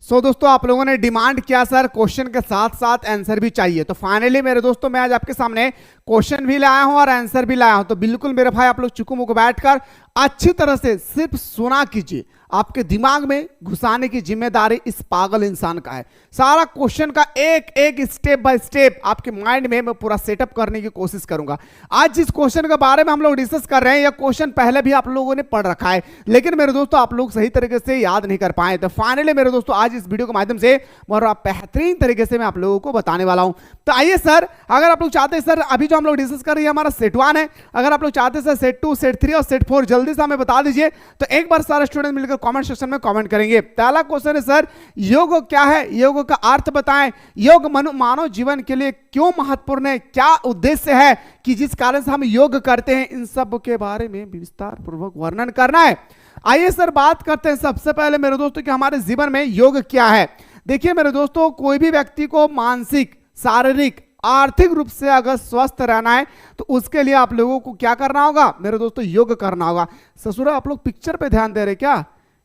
दोस्तों आप लोगों ने डिमांड किया सर क्वेश्चन के साथ साथ आंसर भी चाहिए, तो फाइनली मेरे दोस्तों मैं आज आपके सामने क्वेश्चन भी लाया हूं और आंसर भी लाया हूं। तो बिल्कुल मेरे भाई आप लोग चुकू बैठकर अच्छी तरह से सिर्फ सुना कीजिए, आपके दिमाग में घुसाने की जिम्मेदारी इस पागल इंसान का है। सारा क्वेश्चन का एक एक स्टेप बाय स्टेप आपके माइंड में मैं पूरा सेटअप करने की कोशिश करूंगा। आज जिस क्वेश्चन के बारे में हम लोग डिस्कस कर रहे हैं यह क्वेश्चन पहले भी आप लोगों ने पढ़ रखा है, लेकिन मेरे दोस्तों आप लोग सही तरीके से याद नहीं कर पाए। तो फाइनली मेरे दोस्तों आज इस वीडियो के माध्यम से बेहतरीन तरीके से मैं आप लोगों को बताने वाला हूं। तो आइए सर, अगर आप लोग चाहते हैं सर, अभी जो हम लोग डिस्कस कर रहे हैं हमारा सेट 1 है, अगर आप लोग चाहते हैं सर सेट 2, सेट 3 और सेट 4 जल्दी से हमें बता दीजिए। तो एक बार सारे स्टूडेंट मिलकर कमेंट सेक्शन में कमेंट करेंगे। पहला क्वेश्चन है सर, योग क्या है, योग का अर्थ बताएं, योग मानव जीवन के लिए क्यों महत्वपूर्ण है, क्या उद्देश्य है कि जिस कारण से हम योग करते हैं, इन सब के बारे में विस्तार पूर्वक वर्णन करना है। आइए सर बात करते हैं सबसे पहले मेरे दोस्तों कि हमारे जीवन में योग क्या है। देखिए मेरे दोस्तों, कोई भी व्यक्ति को मानसिक, शारीरिक, आर्थिक रूप से अगर स्वस्थ रहना है तो उसके लिए आप लोगों को क्या करना होगा मेरे दोस्तों, योग करना होगा। ससुरा आप लोग पिक्चर पे ध्यान दे रहे क्या?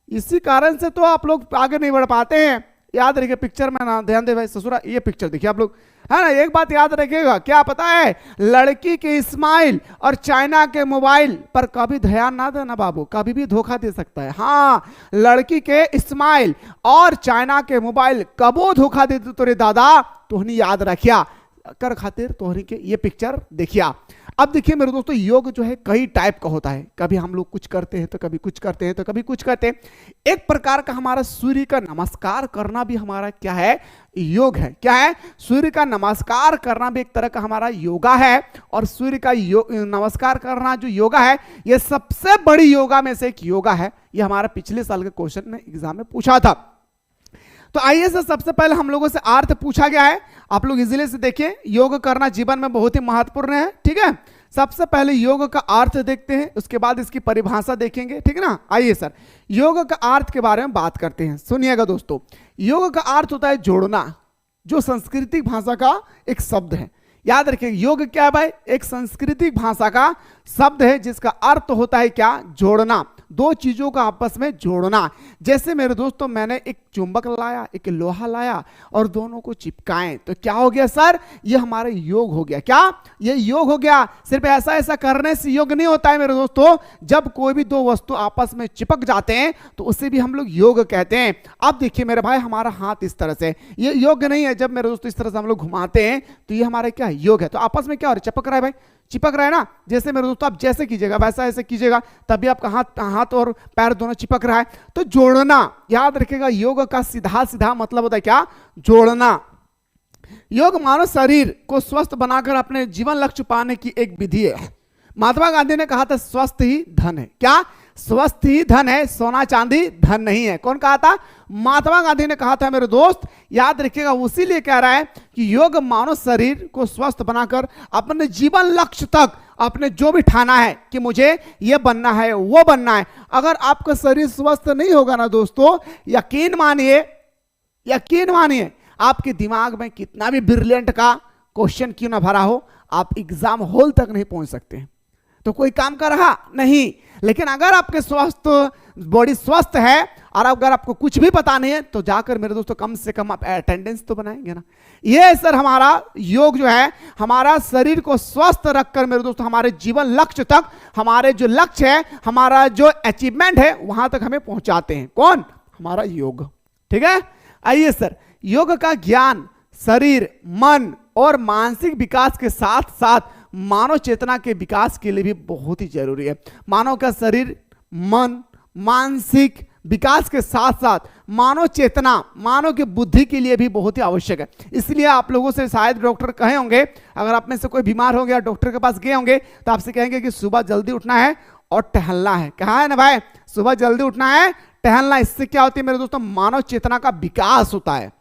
इसी कारण से तो आप लोग आगे नहीं बढ़ पाते हैं। याद रखिए पिक्चर में ना ध्यान दे भाई। ससुरा ये पिक्चर देखिए आप लोग, है ना। एक बात याद रखिएगा, क्या पता है, लड़की के स्माइल और चाइना के मोबाइल पर कभी ध्यान ना देना बाबू, कभी भी धोखा दे सकता है। हाँ, लड़की के स्माइल और चाइना के मोबाइल कबो धोखा दे तोरे दादा, तोहनी याद रखिया कर खातिर तोहरी के ये पिक्चर देखिया। अब देखिए मेरे दोस्तों, योग जो है कई टाइप का होता है। कभी हम लोग कुछ करते हैं तो कभी कुछ करते हैं तो कभी कुछ करते हैं। एक प्रकार का हमारा सूर्य का नमस्कार करना भी हमारा क्या है, योग है। क्या है? सूर्य का नमस्कार करना भी एक तरह का हमारा योगा है। और सूर्य का नमस्कार करना जो योगा है, यह सबसे बड़ी योगा में से एक योगा है। यह हमारा पिछले साल के क्वेश्चन में एग्जाम में पूछा था। तो आइए सर, सबसे पहले हम लोगों से अर्थ पूछा गया है, आप लोग इजीली से देखिए। योग करना जीवन में बहुत ही महत्वपूर्ण है, ठीक है। सबसे पहले योग का अर्थ देखते हैं, उसके बाद इसकी परिभाषा देखेंगे, ठीक है ना। आइए सर, योग का अर्थ के बारे में बात करते हैं। सुनिएगा दोस्तों, योग का अर्थ होता है जोड़ना, जो सांस्कृतिक भाषा का एक शब्द है। याद रखिए, योग क्या है भाई, एक सांस्कृतिक भाषा का शब्द है जिसका अर्थ होता है क्या, जोड़ना, दो चीजों को आपस में जोड़ना। जैसे मेरे दोस्तों, मैंने एक चुंबक लाया, एक लोहा लाया और दोनों को चिपकाएं तो क्या हो गया सर, ये हमारा योग हो गया। क्या? ये योग हो गया। सिर्फ ऐसा करने से योग नहीं होता है मेरे दोस्तों। जब कोई भी दो वस्तु आपस में चिपक जाते हैं तो उसे भी हम लोग योग कहते हैं। अब देखिए मेरे भाई, हमारा हाथ इस तरह से, ये योग नहीं है। जब मेरे दोस्तों इस तरह से हम लोग घुमाते हैं तो ये हमारा क्या है, योग है। तो आपस में क्या हो रहा है, चिपक रहा है भाई, चिपक रहा है ना। जैसे मेरे दोस्तों आप जैसे कीजिएगा वैसा ऐसे कीजिएगा, तभी आपका हाथ और पैर दोनों चिपक रहा है। तो जोड़ना, याद रखिएगा, योग का सीधा सीधा मतलब होता है क्या, जोड़ना। योग मानव शरीर को स्वस्थ बनाकर अपने जीवन लक्ष्य पाने की एक विधि है। महात्मा गांधी ने कहा था स्वस्थ ही धन है। क्या? स्वस्थ ही धन है, सोना चांदी धन नहीं है। कौन कहा था? महात्मा गांधी ने कहा था मेरे दोस्त, याद रखिएगा। उसी लिए कह रहा है कि योग मानव शरीर को स्वस्थ बनाकर अपने जीवन लक्ष्य तक, अपने जो भी ठाना है कि मुझे ये बनना है वो बनना है। अगर आपका शरीर स्वस्थ नहीं होगा ना दोस्तों, यकीन मानिए आपके दिमाग में कितना भी ब्रिलियंट का क्वेश्चन क्यों ना भरा हो, आप एग्जाम हॉल तक नहीं पहुंच सकते। तो कोई काम कर रहा नहीं। लेकिन अगर आपके बॉडी स्वस्थ है और अगर आपको कुछ भी पता नहीं है तो जाकर मेरे दोस्तों कम से कम आप अटेंडेंस तो बनाएंगे ना। ये सर हमारा योग जो है, हमारा शरीर को स्वस्थ रखकर मेरे दोस्तों हमारे जीवन लक्ष्य तक, हमारे जो लक्ष्य है, हमारा जो अचीवमेंट है, वहां तक हमें पहुंचाते हैं। कौन? हमारा योग, ठीक है। आइए सर, योग का ज्ञान शरीर, मन और मानसिक विकास के साथ साथ मानव चेतना के विकास के लिए भी बहुत ही जरूरी है। मानव का शरीर, मन, मानसिक विकास के साथ साथ मानव चेतना, मानव की बुद्धि के लिए भी बहुत ही आवश्यक है। इसलिए आप लोगों से शायद डॉक्टर कहे होंगे, अगर आप में से कोई बीमार हो गया, डॉक्टर के पास गए होंगे तो आपसे कहेंगे कि सुबह जल्दी उठना है और टहलना है। कहा है ना भाई, सुबह जल्दी उठना है, टहलना। इससे क्या होती है मेरे दोस्तों, मानव चेतना का विकास होता है,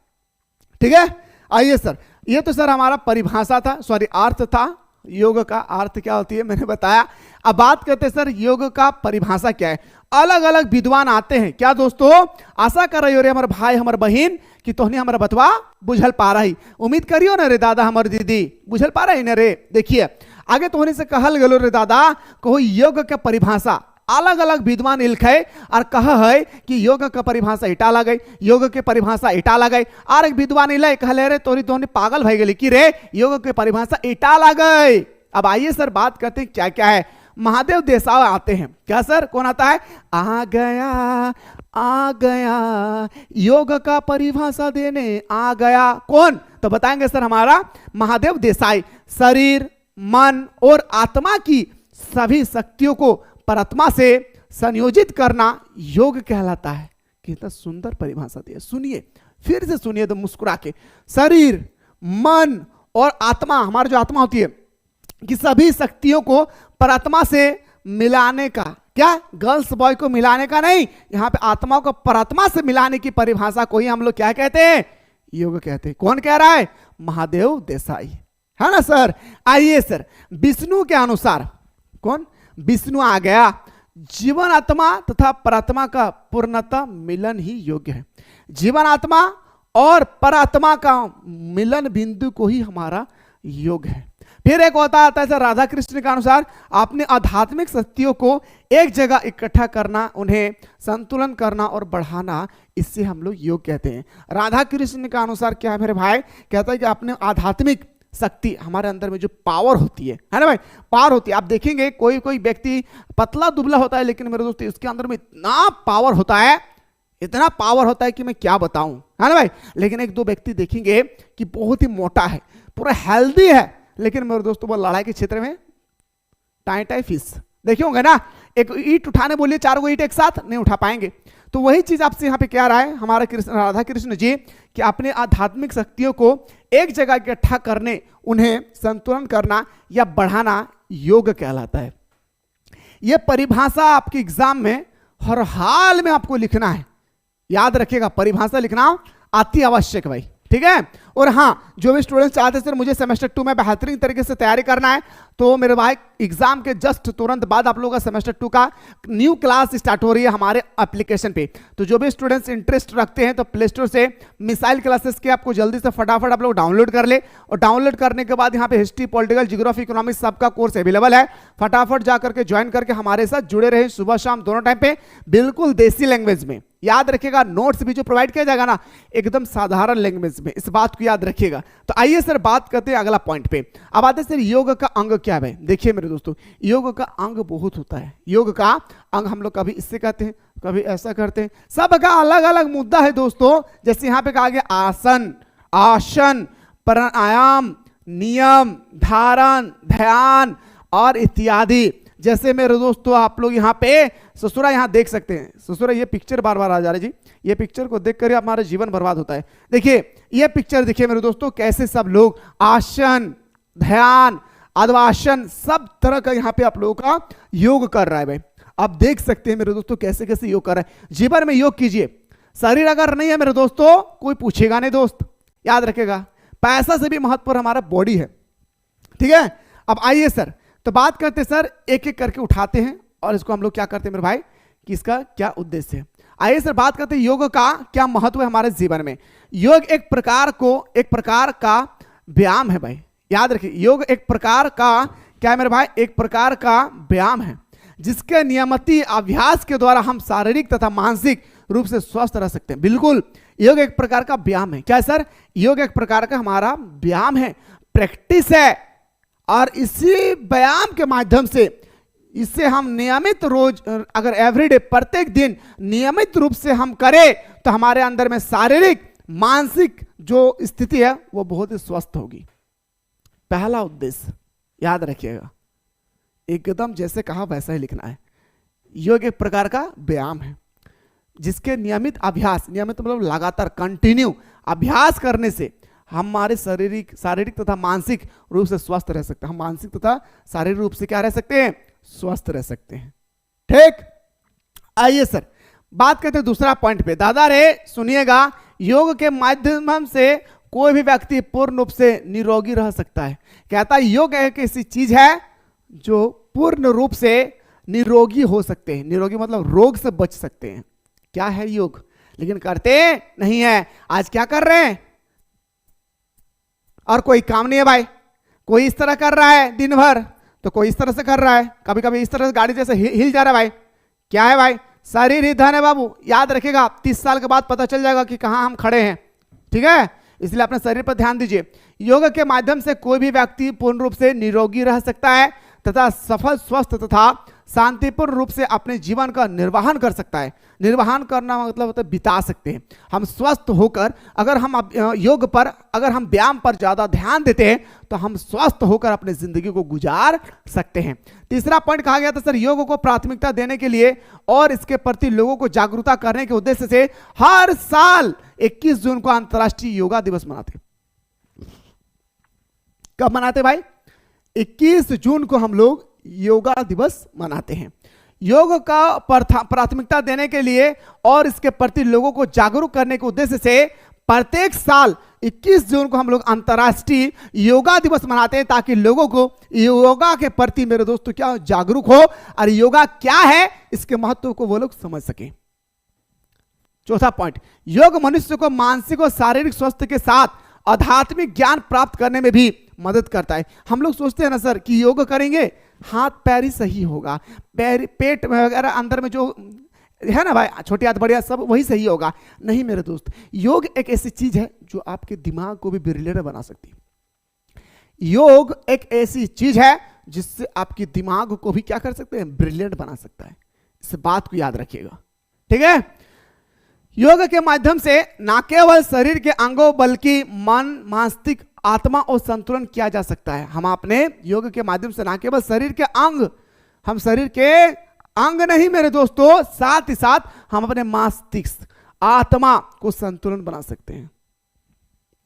ठीक है। आइए सर, ये तो सर हमारा परिभाषा था, सॉरी अर्थ था। योग का अर्थ क्या होती है मैंने बताया। अब बात करते हैं सर, योग का परिभाषा क्या है। अलग अलग विद्वान आते हैं। क्या दोस्तों, आशा कर रही हो रे हमारे भाई हमारे बहन कि तोहनी हमारा बतवा बुझल पा रही। उम्मीद करियो ना रे दादा हमारे दीदी, बुझल पा रही ना रे। देखिए आगे तोहनी से कहल गलो रे दादा, कहो योग का परिभाषा अलग अलग विद्वान लिखे और कह है कि योग का परिभाषा इटा लगे, योग के परिभाषा इटा लगे। और एक विद्वान इले कहले रे तोरी तोहनी पागल भई गेली कि रे योग के परिभाषा इटा लगे। अब आइए सर बात करते हैं क्या क्या है। महादेव देसाई आते हैं, क्या सर कौन आता है? आ गया योग का परिभाषा देने आ गया। कौन? तो बताएंगे सर हमारा महादेव देसाई। शरीर, मन और आत्मा की सभी शक्तियों को परमात्मा से संयोजित करना योग कहलाता है। कितना सुंदर परिभाषा दी है, सुनिए फिर से सुनिए तो मुस्कुरा के। शरीर, मन और आत्मा, हमारी जो आत्मा होती है कि सभी शक्तियों को परमात्मा से मिलाने का, क्या गर्ल्स बॉय को मिलाने का नहीं, यहां पे आत्मा को परमात्मा से मिलाने की परिभाषा को ही हम लोग क्या कहते हैं? योग कहते हैं। कौन कह रहा है? महादेव देसाई, है ना सर। आइए सर, विष्णु के अनुसार, कौन? विष्णु आ गया। जीवन आत्मा तथा परात्मा का पूर्णतः मिलन ही योग्य है। जीवन आत्मा और परात्मा का मिलन बिंदु को ही हमारा योग है। फिर एक होता आता है सर राधा कृष्ण के अनुसार अपने आध्यात्मिक शक्तियों को एक जगह इकट्ठा करना, उन्हें संतुलन करना और बढ़ाना, इससे हम लोग योग कहते हैं। राधा कृष्ण के अनुसार क्या है मेरे भाई? कहता है कि अपने आध्यात्मिक शक्ति, हमारे अंदर में जो पावर होती है ना भाई, पावर होती है। आप देखेंगे कोई कोई व्यक्ति पतला दुबला होता है, लेकिन मेरे दोस्तों उसके अंदर में इतना पावर होता है, इतना पावर होता है कि मैं क्या बताऊं, है ना भाई। लेकिन एक दो व्यक्ति देखेंगे कि बहुत ही मोटा है, पूरा हेल्दी है, लेकिन मेरे दोस्तों वो लड़ाई के क्षेत्र में टाई टाई फिश देखे होंगे ना। एक ईंट उठाने बोलिए, 4 गो ईंट एक साथ नहीं उठा पाएंगे। तो वही चीज आपसे यहाँ पे क्या रहा है हमारा राधा कृष्ण जी, कि अपने आध्यात्मिक शक्तियों को एक जगह इकट्ठा करने, उन्हें संतुलन करना या बढ़ाना योग कहलाता है। यह परिभाषा आपके एग्जाम में हर हाल में आपको लिखना है, याद रखिएगा, परिभाषा लिखना अति आवश्यक भाई, ठीक है। और हाँ, जो भी स्टूडेंट्स चाहते हैं सर मुझे सेमेस्टर 2 में बेहतरीन तरीके से तैयारी करना है, तो मेरे भाई एग्जाम के जस्ट तुरंत बाद आप लोगों का सेमेस्टर 2 का न्यू क्लास स्टार्ट हो रही है हमारे एप्लीकेशन पे। तो जो भी स्टूडेंट्स इंटरेस्ट रखते हैं तो प्ले स्टोर से मिसाइल क्लासेस के आपको जल्दी से फटाफट आप लोग डाउनलोड कर ले, और डाउनलोड करने के बाद यहाँ पे हिस्ट्री, पॉलिटिकल, जियोग्राफी, इकोनॉमिक्स सबका कोर्स अवेलेबल है। फटाफट जा करके ज्वाइन करके हमारे साथ जुड़े रहे, सुबह शाम दोनों टाइम पे, बिल्कुल देसी लैंग्वेज में। याद रखिएगा नोट्स भी जो प्रोवाइड किया जाएगा ना, एकदम साधारण लैंग्वेज में, इस बात को याद रखिएगा। तो आइए सर बात करते हैं अगला पॉइंट पे। अब आते हैं सर योग का अंग क्या है। देखिए मेरे दोस्तों, योग का अंग बहुत होता है। योग का अंग हम लोग कभी इससे कहते हैं, कभी ऐसा करते हैं, सबका अलग अलग मुद्दा है दोस्तों। जैसे यहां पे कहा गया आसन, आसन, प्राणायाम, नियम, धारण, ध्यान और इत्यादि। जैसे मेरे दोस्तों आप लोग यहाँ पे ससुरा यहाँ देख सकते हैं, ससुरा ये पिक्चर बार बार आ जा रही जी, ये पिक्चर को देख कर हमारा जीवन बर्बाद होता है। देखिए ये पिक्चर देखिए मेरे दोस्तों, कैसे सब लोग आसन, ध्यान, अद्वासन, सब तरह का यहाँ पे आप लोगों का योग कर रहा है भाई। आप देख सकते हैं मेरे दोस्तों कैसे कैसे योग कर रहा है। जीवन में योग कीजिए, शरीर अगर नहीं है मेरे दोस्तों कोई पूछेगा नहीं दोस्त, याद रखेगा। पैसा से भी महत्वपूर्ण हमारा बॉडी है, ठीक है। अब आइए सर, तो बात करते हैं सर, एक एक करके उठाते हैं और इसको हम लोग क्या करते हैं मेरे भाई, कि इसका क्या उद्देश्य है। आइए सर बात करते हैं योग का क्या महत्व है हमारे जीवन में। योग एक प्रकार का व्यायाम है भाई, याद रखिए। योग एक प्रकार का क्या है मेरे भाई, एक प्रकार का व्यायाम है, जिसके नियमित अभ्यास के द्वारा हम शारीरिक तथा मानसिक रूप से स्वस्थ रह सकते हैं। बिल्कुल, योग एक प्रकार का व्यायाम है। क्या है सर? योग एक प्रकार का हमारा व्यायाम है, प्रैक्टिस है। और इसी व्यायाम के माध्यम से, इससे हम नियमित रोज, अगर एवरीडे, प्रत्येक दिन नियमित रूप से हम करें तो हमारे अंदर में शारीरिक मानसिक जो स्थिति है वो बहुत ही स्वस्थ होगी। पहला उद्देश्य याद रखिएगा, एकदम जैसे कहा वैसा ही लिखना है। योग एक प्रकार का व्यायाम है जिसके नियमित अभ्यास, नियमित मतलब लगातार कंटिन्यू अभ्यास करने से हमारे शारीरिक तथा मानसिक रूप से स्वस्थ रह सकते हैं। हम मानसिक तथा शारीरिक रूप से क्या रह सकते हैं? स्वस्थ रह सकते हैं, ठीक। आइए सर बात करते हैं दूसरा पॉइंट पे। दादा रे सुनिएगा, योग के माध्यम से कोई भी व्यक्ति पूर्ण रूप से निरोगी रह सकता है। कहता है योग एक ऐसी चीज है जो पूर्ण रूप से निरोगी हो सकते हैं। निरोगी मतलब रोग से बच सकते हैं। क्या है योग? लेकिन करते नहीं है। आज क्या कर रहे हैं? और कोई काम नहीं है भाई। कोई इस तरह कर रहा है दिन भर, तो कोई इस तरह से कर रहा है, कभी कभी इस तरह से गाड़ी जैसे हिल जा रहा है भाई, क्या है भाई? शरीर ही धन है बाबू, याद रखिएगा। 30 साल के बाद पता चल जाएगा कि कहां हम खड़े हैं, ठीक है? इसलिए अपने शरीर पर ध्यान दीजिए। योग के माध्यम से कोई भी व्यक्ति पूर्ण रूप से निरोगी रह सकता है तथा सफल, स्वस्थ तथा शांतिपूर्ण रूप से अपने जीवन का निर्वहन कर सकता है। निर्वहन करना मतलब होता है बिता सकते हैं। हम स्वस्थ होकर अगर हम योग पर, अगर हम व्यायाम पर ज्यादा ध्यान देते हैं तो हम स्वस्थ होकर अपनी जिंदगी को गुजार सकते हैं। तीसरा पॉइंट कहा गया था सर, योग को प्राथमिकता देने के लिए और इसके प्रति लोगों को जागरूकता करने के उद्देश्य से हर साल 21 जून को अंतर्राष्ट्रीय योगा दिवस मनाते। कब मनाते भाई? 21 जून को हम लोग योगा दिवस मनाते हैं। योग का प्राथमिकता देने के लिए और इसके प्रति लोगों को जागरूक करने के उद्देश्य से प्रत्येक साल 21 जून को हम लोग अंतर्राष्ट्रीय योगा दिवस मनाते हैं, ताकि लोगों को योगा के प्रति मेरे दोस्तों क्या जागरूक हो और योगा क्या है इसके महत्व को वो लोग समझ सकें। चौथा पॉइंट, योग मनुष्य को मानसिक और शारीरिक स्वास्थ्य के साथ आध्यात्मिक ज्ञान प्राप्त करने में भी मदद करता है। हम लोग सोचते हैं ना सर कि योग करेंगे हाथ पैर ही सही होगा, पैर पेट वगैरह अंदर में जो है ना भाई, छोटी हाथ बड़ी हाथ सब वही सही होगा। नहीं मेरे दोस्त, योग एक ऐसी चीज है जो आपके दिमाग को भी ब्रिलियंट बना सकती है। योग एक ऐसी चीज है जिससे आपके दिमाग को भी क्या कर सकते हैं? ब्रिलियंट बना सकता है। इस बात को याद रखिएगा, ठीक है? योग के माध्यम से न केवल शरीर के अंगों बल्कि मन, मस्तिष्क, आत्मा और संतुलन किया जा सकता है। हम अपने योग के माध्यम से न केवल शरीर के अंग, हम शरीर के अंग नहीं मेरे दोस्तों, साथ ही साथ हम अपने मस्तिष्क, आत्मा को संतुलन बना सकते हैं।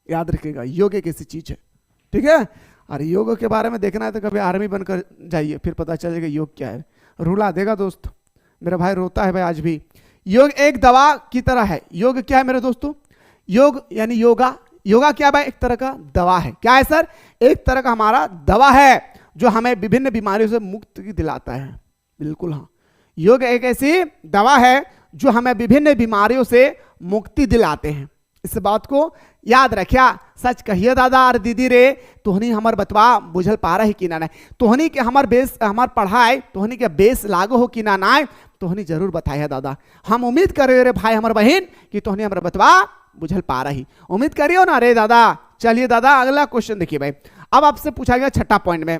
याद रखिएगा, योग एक ऐसी चीज है, ठीक है? और योग के बारे में देखना है तो कभी आर्मी बनकर जाइए, फिर पता चलेगा योग क्या है। रुला देगा दोस्त, मेरा भाई रोता है भाई आज भी। योग एक दवा की तरह है। योग क्या है मेरे दोस्तों? योग यानी योगा, योगा क्या भाई? एक तरह का दवा है। क्या है सर? एक तरह का हमारा दवा है जो हमें विभिन्न बीमारियों से मुक्ति दिलाता है। बिल्कुल हाँ, योग एक ऐसी दवा है जो हमें विभिन्न बीमारियों से मुक्ति दिलाते हैं। इस बात को याद रखिया। सच कहिए दादा और दीदी रे, तोहनी हमार बतवा बुझल पा रही कि ना, तोहनी के हमार बेस, हमार पढ़ाई तोहनी के बेस लागू हो कि ना, तोहनी जरूर बताया दादा। हम उम्मीद कर रहे रे भाई हमार बहन कि तोहनी हमार बतवा बुझल पा रही, उम्मीद करियो ना रे दादा। चलिए दादा अगला क्वेश्चन देखिए भाई। अब आपसे पूछा गया छठा पॉइंट में,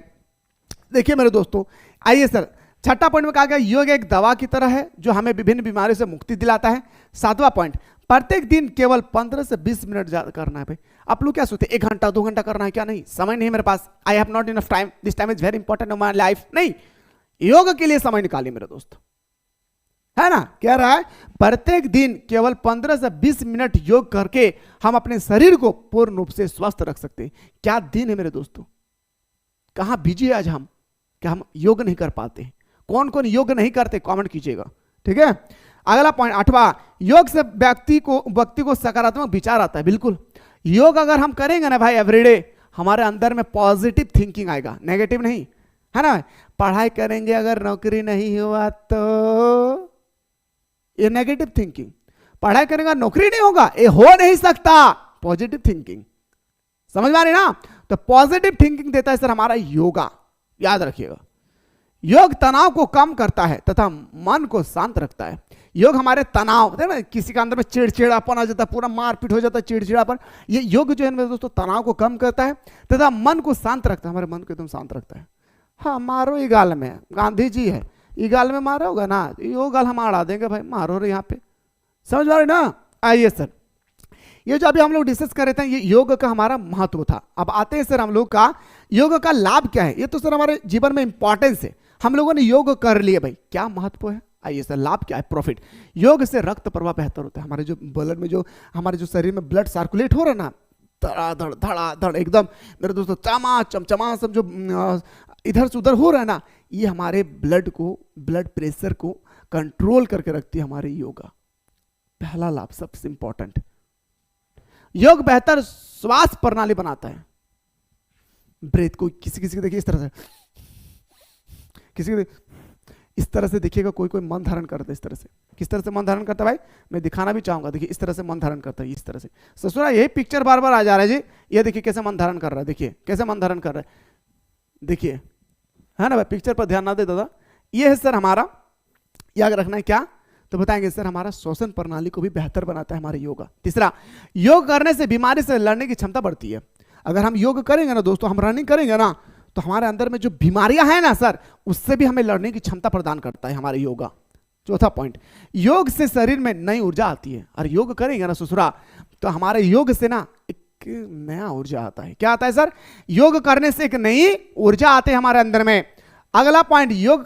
देखिए मेरे दोस्तों, आइए सर, छठा पॉइंट में कहा गया योग एक दवा की तरह है जो हमें विभिन्न बीमारियों से मुक्ति दिलाता है। सातवां पॉइंट, प्रत्येक दिन केवल 15 से 20 मिनट करना है भाई। आप लोग क्या सोचते हैं 1 घंटा 2 घंटा करना है? क्या नहीं, समय नहीं मेरे पास, I have not enough time, this time is very important in my life. नहीं, योग के लिए समय निकालिए मेरे दोस्त, है ना? कह रहा है प्रत्येक दिन केवल 15 से 20 मिनट योग करके हम अपने शरीर को पूर्ण रूप से स्वस्थ रख सकते हैं। क्या दिन है मेरे दोस्तों, कहां बिजी है आज हम, क्या हम योग नहीं कर पाते? कौन कौन योग नहीं करते कमेंट कीजिएगा, ठीक है? अगला पॉइंट 8वां, योग से व्यक्ति को सकारात्मक विचार आता है। बिल्कुल, योग अगर हम करेंगे ना भाई एवरीडे, हमारे अंदर में पॉजिटिव थिंकिंग आएगा, नेगेटिव नहीं, है ना? पढ़ाई करेंगे अगर नौकरी नहीं हुआ तो ये नेगेटिव थिंकिंग, पढ़ाई करेंगे नौकरी नहीं होगा, ये हो नहीं सकता, पॉजिटिव थिंकिंग। समझ में आ रही ना? तो पॉजिटिव थिंकिंग देता है सर हमारा योगा, याद रखिएगा। योग तनाव को कम करता है तथा मन को शांत रखता है। योग हमारे तनाव, ना किसी के अंदर में चिड़चिड़ापन आ जाता है, पूरा मारपीट हो जाता है, चिड़चिड़ापन, ये योग जो है मेरे दोस्तों तनाव को कम करता है तथा मन को शांत रखता है, हमारे मन को एकदम शांत रखता है। हाँ मारो ये गाल में, गांधी जी है, ये गाल में मारा होगा ना, यो गाल हम अड़ा देंगे भाई, मारो रे यहाँ पे। समझ पा रहे ना? आइए सर, ये जो अभी हम लोग डिस्कस कर रहे थे ये योग का हमारा महत्व था। अब आते हैं सर हम लोग का योग का लाभ क्या है। ये तो सर हमारे जीवन में इंपॉर्टेंस है, हम लोगों ने योग कर लिए भाई, क्या महत्व है? आइए सर, लाभ क्या है? प्रॉफिट, योग से रक्त प्रवाह बेहतर होता है। हमारे जो ब्लड में, जो हमारे जो शरीर में ब्लड सर्कुलेट हो रहा है ना, धड़ाधड़ धड़ाधड़ एकदम मेरे दोस्तों चमा चमचमा सब जो इधर से उधर हो रहा है ना, ये हमारे ब्लड को, ब्लड प्रेशर को कंट्रोल करके रखती है हमारे योगा। पहला लाभ सबसे इंपॉर्टेंट, योग बेहतर श्वास प्रणाली बनाता है। ब्रेथ को किसी किसी को देखिए इस तरह से, किसी को इस तरह से देखिएगा, कोई कोई मन धारण करता है इस तरह से। किस तरह से मन धारण करता है भाई, मैं दिखाना भी चाहूंगा। देखिए इस तरह से मन धारण करता है, इस तरह से। ससुरा यही पिक्चर बार बार आ जा रहा है जी, ये देखिए कैसे मन धारण कर रहा है, देखिए कैसे मन धारण कर रहा है, देखिए, है ना भाई? पिक्चर पर ध्यान ना दे दादा। ये है सर हमारा याद रखना है क्या, तो बताएंगे सर हमारा श्वसन प्रणाली को भी बेहतर बनाता है हमारे योगा। तीसरा, योग करने से बीमारी से लड़ने की क्षमता बढ़ती है। अगर हम योग करेंगे ना दोस्तों, हम रनिंग करेंगे ना, तो हमारे अंदर में जो बीमारियां हैं ना सर, उससे भी हमें लड़ने की क्षमता प्रदान करता है हमारे योगा। चौथा पॉइंट, योग से शरीर में नई ऊर्जा आती है। और योग करेंगे ना ससुरा, तो हमारे योग से ना एक नया ऊर्जा आता है। क्या आता है सर, योग करने से एक नई ऊर्जा आती है हमारे अंदर में। अगला पॉइंट, योग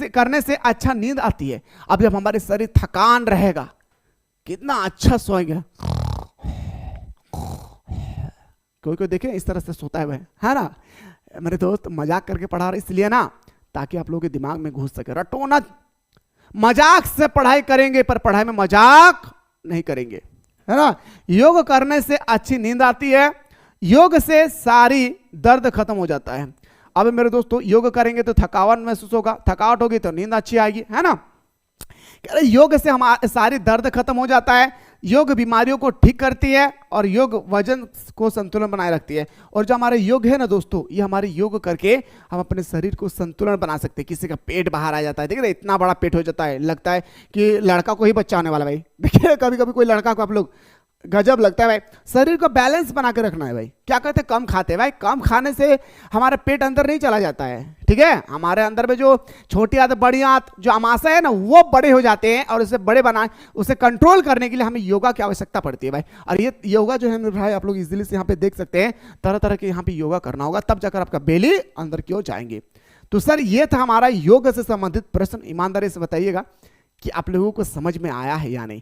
करने से अच्छा नींद आती है। अब जब हमारे शरीर थकान रहेगा, कितना अच्छा सोएंगे, कोई कोई देखे इस तरह से सोता है वह, है ना। मेरे दोस्त मजाक करके पढ़ा रहे इसलिए ना, ताकि आप लोगों के दिमाग में घुस सके। रटो ना, मजाक से पढ़ाई करेंगे पर पढ़ाई में मजाक नहीं करेंगे, है ना। योग करने से अच्छी नींद आती है। योग से सारी दर्द खत्म हो जाता है। अब मेरे दोस्तों, योग करेंगे तो थकावट महसूस होगा, थकावट होगी तो नींद अच्छी आएगी, है ना। योग से हमारे सारी दर्द खत्म हो जाता है। योग बीमारियों को ठीक करती है और योग वजन को संतुलन बनाए रखती है। और जो हमारे योग है ना दोस्तों, ये हमारे योग करके हम अपने शरीर को संतुलन बना सकते हैं। किसी का पेट बाहर आ जाता है, देखिए इतना बड़ा पेट हो जाता है, लगता है कि लड़का को ही बच्चा होने वाला। भाई देखिए कभी कभी कोई लड़का को आप लोग, गजब लगता है भाई। शरीर को बैलेंस बना के रखना है भाई। क्या कहते हैं, कम खाते हैं भाई। कम खाने से हमारा पेट अंदर नहीं चला जाता है, ठीक है। हमारे अंदर में जो छोटी आंत बड़ी आंत जो अमाशय है ना, वो बड़े हो जाते हैं। और उसे बड़े बनाए, उसे कंट्रोल करने के लिए हमें योगा की आवश्यकता पड़ती है भाई। और ये योगा जो है मेरे भाई, आप लोग इजीली से यहाँ पे देख सकते हैं, तरह तरह के यहाँ पे योगा करना होगा, तब जाकर आपका बेली अंदर की ओर जाएंगे। तो सर ये था हमारा योग से संबंधित प्रश्न। ईमानदारी से बताइएगा कि आप लोगों को समझ में आया है या नहीं।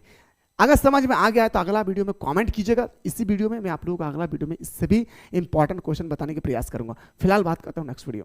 अगर समझ में आ गया है तो अगला वीडियो में कमेंट कीजिएगा। इसी वीडियो में मैं आप लोगों को अगला वीडियो में इससे भी इंपॉर्टेंट क्वेश्चन बताने के प्रयास करूंगा। फिलहाल बात करता हूं नेक्स्ट वीडियो में।